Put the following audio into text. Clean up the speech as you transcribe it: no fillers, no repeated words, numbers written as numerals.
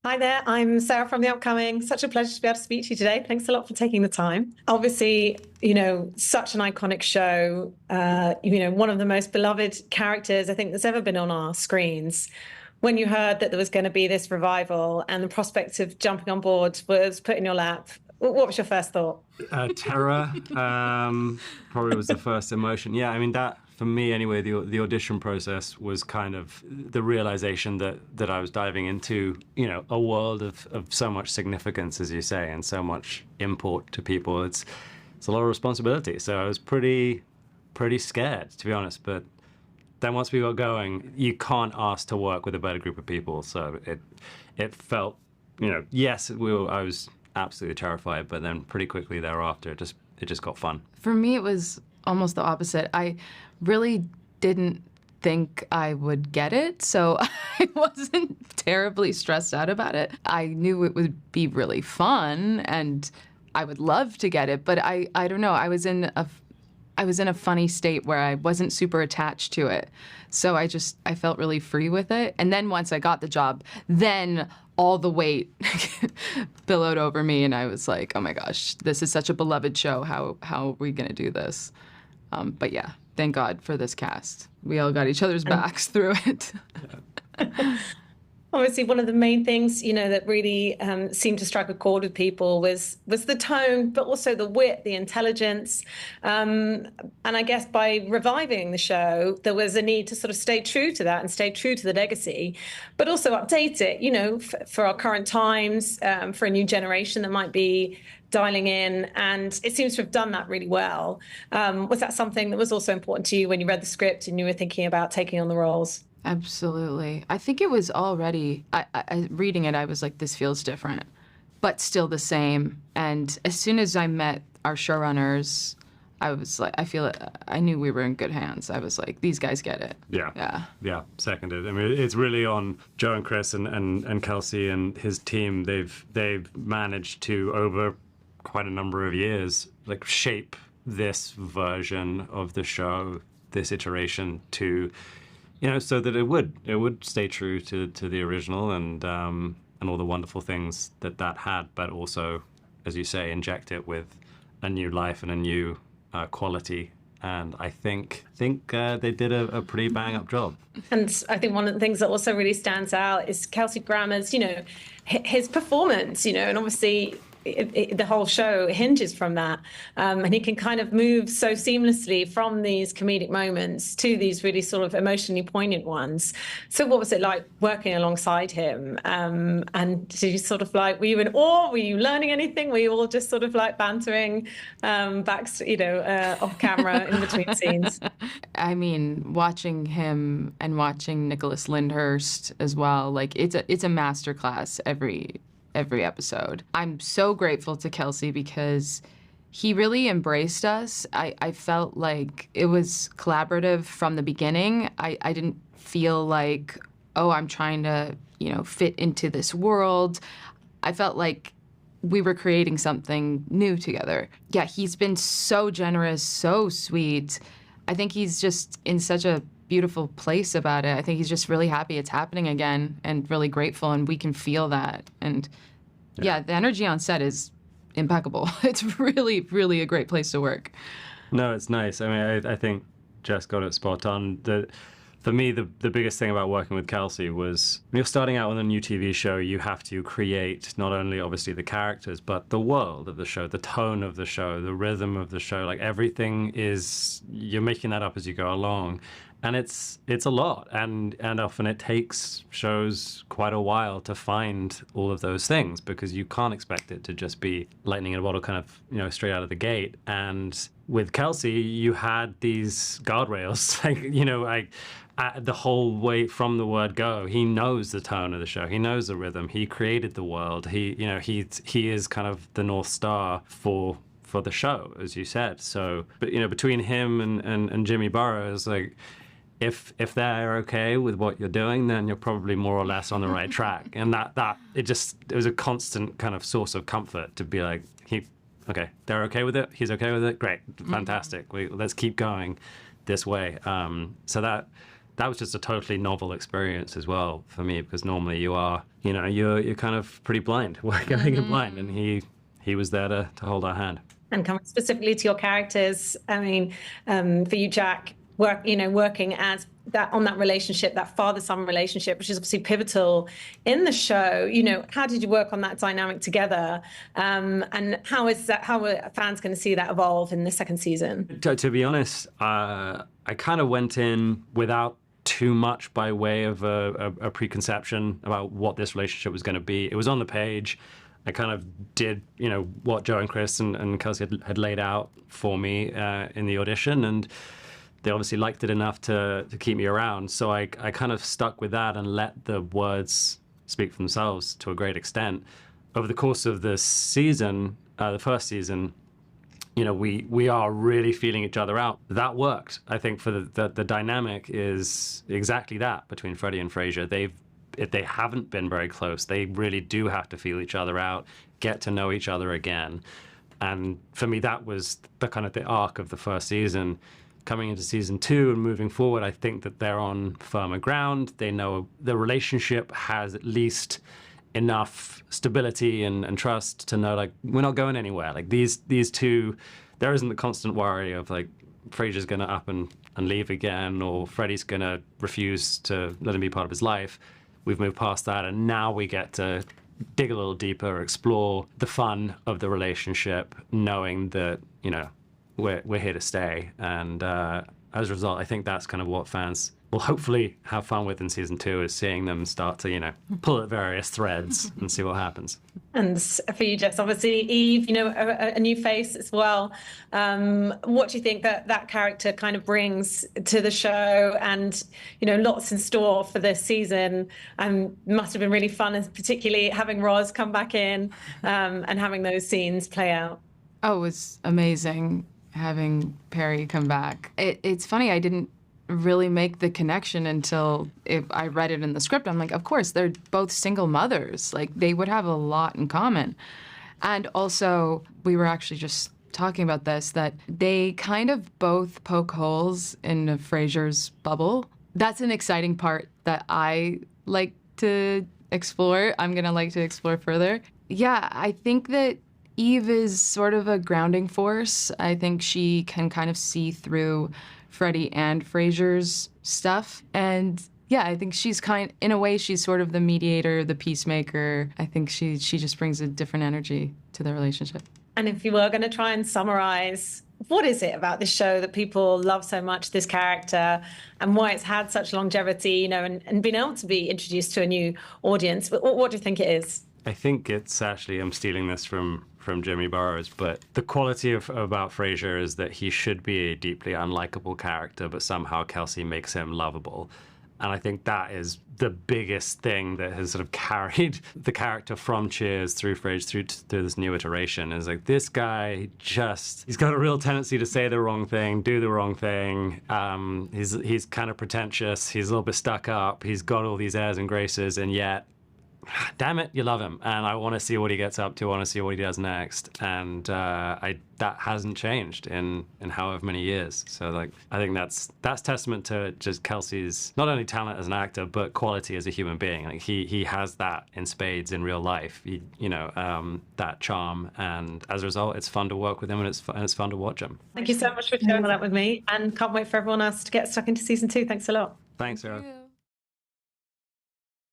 Hi there, I'm Sarah from The Upcoming. Such a pleasure to be able to speak to you today. Thanks a lot for taking the time. Obviously, such an iconic show, one of the most beloved characters I think that's ever been on our screens. When you heard that there was going to be this revival and the prospect of jumping on board was put in your lap, what was your first thought? Terror probably was the first emotion. Yeah, I mean that for me anyway. The audition process was kind of the realization that I was diving into, a world of so much significance, as you say, and so much import to people. It's a lot of responsibility. So I was pretty scared, to be honest. But then once we got going, you can't ask to work with a better group of people. So it felt, yes, I was absolutely terrified, but then pretty quickly thereafter, it just got fun. For me, it was almost the opposite. I really didn't think I would get it, so I wasn't terribly stressed out about it. I knew it would be really fun, and I would love to get it, but I don't know. I was in a funny state where I wasn't super attached to it. So I felt really free with it. And then once I got the job, then all the weight billowed over me and I was like, oh my gosh, this is such a beloved show. How are we going to do this? But yeah, thank God for this cast. We all got each other's backs through it. Obviously, one of the main things, that really seemed to strike a chord with people was the tone, but also the wit, the intelligence. And I guess by reviving the show, there was a need to sort of stay true to that and stay true to the legacy, but also update it, for our current times, for a new generation that might be dialing in. And it seems to have done that really well. Was that something that was also important to you when you read the script and you were thinking about taking on the roles? Absolutely. I think it was already, reading it, I was like, this feels different, but still the same. And as soon as I met our showrunners, I was like, I knew we were in good hands. I was like, these guys get it. Yeah. Yeah. Yeah. Seconded. I mean, it's really on Joe and Chris and Kelsey and his team. They've managed to, over quite a number of years, like shape this version of the show, this iteration to, so that it would stay true to the original and all the wonderful things that had, but also, as you say, inject it with a new life and a new quality. And I think they did a pretty bang up job. And I think one of the things that also really stands out is Kelsey Grammer's, his performance, and obviously the whole show hinges from that. And he can kind of move so seamlessly from these comedic moments to these really sort of emotionally poignant ones. So what was it like working alongside him? And did you sort of like, were you in awe? Were you learning anything? Were you all just sort of like bantering off camera in between scenes? I mean, watching him and watching Nicholas Lyndhurst as well, like it's a masterclass every episode. I'm so grateful to Kelsey because he really embraced us. I felt like it was collaborative from the beginning. I didn't feel like, oh, I'm trying to, fit into this world. I felt like we were creating something new together. Yeah, he's been so generous, so sweet. I think he's just in such a beautiful place about it. I think he's just really happy it's happening again and really grateful, and we can feel that. And yeah, the energy on set is impeccable. It's really, really a great place to work. No, it's nice. I mean, I think Jess got it spot on. For me, the biggest thing about working with Kelsey was when you're starting out on a new TV show, you have to create not only obviously the characters, but the world of the show, the tone of the show, the rhythm of the show. Like everything you're making that up as you go along. And it's a lot, and often it takes shows quite a while to find all of those things because you can't expect it to just be lightning in a bottle kind of, straight out of the gate. And with Kelsey, you had these guardrails, the whole way from the word go. He knows the tone of the show. He knows the rhythm. He created the world. He is kind of the North Star for the show, as you said. So, but between him and Jimmy Burrows, like, if they're okay with what you're doing, then you're probably more or less on the right track. And it was a constant kind of source of comfort to be like, okay, they're okay with it. He's okay with it. Great, fantastic. Let's keep going this way. So that was just a totally novel experience as well for me, because normally you're kind of pretty blind, going in blind, and he was there to hold our hand. And coming specifically to your characters, I mean, for you, Jack, working as on that relationship, that father-son relationship, which is obviously pivotal in the show. How did you work on that dynamic together? And how are fans going to see that evolve in the second season? To be honest, I kind of went in without too much by way of a preconception about what this relationship was going to be. It was on the page. I kind of did, what Joe and Chris and Kelsey had laid out for me in the audition, and they obviously liked it enough to keep me around. So I kind of stuck with that and let the words speak for themselves to a great extent. Over the course of the season, the first season, we are really feeling each other out. That worked. I think for the dynamic is exactly that between Freddie and Frasier. If they haven't been very close, they really do have to feel each other out, get to know each other again. And for me, that was the kind of the arc of the first season. Coming into season 2 and moving forward, I think that they're on firmer ground. They know the relationship has at least enough stability and trust to know, like, we're not going anywhere. Like, these two, there isn't the constant worry of, like, Frasier's going to up and leave again, or Freddie's going to refuse to let him be part of his life. We've moved past that, and now we get to dig a little deeper, explore the fun of the relationship, knowing that, we're here to stay. And as a result, I think that's kind of what fans will hopefully have fun with in season 2, is seeing them start to, pull at various threads and see what happens. And for you, Jess, obviously Eve, a new face as well. What do you think that character kind of brings to the show? And, lots in store for this season. Must have been really fun, and particularly having Roz come back in and having those scenes play out. Oh, it was amazing having Perry come back. It's funny, I didn't really make the connection until I read it in the script. I'm like, of course, they're both single mothers. Like, they would have a lot in common. And also, we were actually just talking about this, that they kind of both poke holes in Frasier's bubble. That's an exciting part that I like to explore. I'm going to like to explore further. Yeah, I think that Eve is sort of a grounding force. I think she can kind of see through Freddie and Frasier's stuff. And yeah, I think she's in a way, she's sort of the mediator, the peacemaker. I think she just brings a different energy to the relationship. And if you were going to try and summarize, what is it about this show that people love so much, this character, and why it's had such longevity, and been able to be introduced to a new audience? What do you think it is? I think it's actually, I'm stealing this from Jimmy Burrows, but the quality about Frasier is that he should be a deeply unlikable character, but somehow Kelsey makes him lovable. And I think that is the biggest thing that has sort of carried the character from Cheers through Frasier through this new iteration, is like, this guy he's got a real tendency to say the wrong thing, do the wrong thing. He's kind of pretentious. He's a little bit stuck up. He's got all these airs and graces, and yet, damn it, you love him, and I want to see what he gets up to. I want to see what he does next, and that hasn't changed in however many years. So, like, I think that's testament to just Kelsey's not only talent as an actor, but quality as a human being. Like, he has that in spades in real life. That charm, and as a result, it's fun to work with him, and it's fun to watch him. Thank you so much for sharing all that with me, and can't wait for everyone else to get stuck into season 2. Thanks a lot. Thanks, Sarah.